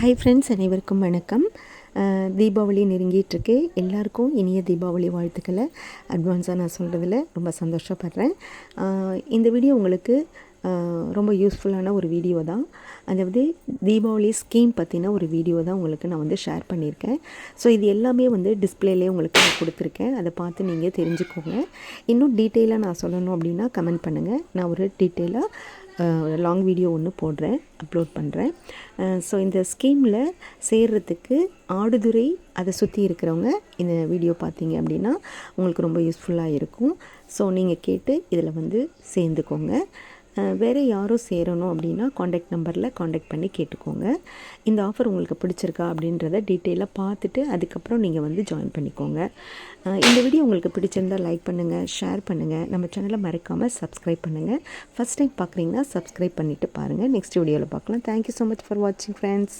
Hi friends, அனைவருக்கும் வணக்கம். தீபாவளி நெருங்கிட்டுருக்கு. எல்லாருக்கும் இனிய தீபாவளி வாழ்த்துக்களை அட்வான்ஸாக நான் சொல்கிறதுல ரொம்ப சந்தோஷப்படுறேன். இந்த வீடியோ உங்களுக்கு ரொம்ப யூஸ்ஃபுல்லான ஒரு வீடியோ தான். அதாவது தீபாவளி ஸ்கீம் பற்றின ஒரு வீடியோ தான் உங்களுக்கு நான் ஷேர் பண்ணியிருக்கேன். ஸோ இது எல்லாமே டிஸ்பிளேலேயே உங்களுக்கு நான் கொடுத்துருக்கேன். அதை பார்த்து நீங்கள் தெரிஞ்சுக்கோங்க. இன்னும் டீட்டெயிலாக நான் சொல்லணும் அப்படின்னா கமெண்ட் பண்ணுங்கள். நான் ஒரு டீட்டெயிலாக லாங் வீடியோ ஒன்று போடுறேன், அப்லோட் பண்ணுறேன். ஸோ இந்த ஸ்கீமில் சேர்கிறதுக்கு ஆடுதுறை அதை சுற்றி இருக்கிறவங்க இந்த வீடியோ பார்த்தீங்க அப்படின்னா உங்களுக்கு ரொம்ப யூஸ்ஃபுல்லாக இருக்கும். ஸோ நீங்கள் கேட்டு இதில் சேர்ந்துக்கோங்க. வேறு யாரும் சேரணும் அப்படின்னா காண்டாக்ட் நம்பரில் காண்டாக்ட் பண்ணி கேட்டுக்கோங்க. இந்த ஆஃபர் உங்களுக்கு பிடிச்சிருக்கா அப்படின்றத டீட்டெயிலாக பார்த்துட்டு அதுக்கப்புறம் நீங்கள் ஜாயின் பண்ணிக்கோங்க. இந்த வீடியோ உங்களுக்கு பிடிச்சிருந்தால் லைக் பண்ணுங்கள், ஷேர் பண்ணுங்கள். நம்ம சேனலை மறக்காமல் சப்ஸ்கிரைப் பண்ணுங்கள். ஃபஸ்ட் டைம் பார்க்குறீங்கன்னா சப்ஸ்கிரைப் பண்ணிவிட்டு பாருங்கள். நெக்ஸ்ட் வீடியோவில் பார்க்கலாம். தேங்க்யூ ஸோ மச் ஃபார் வாட்சிங் ஃப்ரெண்ட்ஸ்.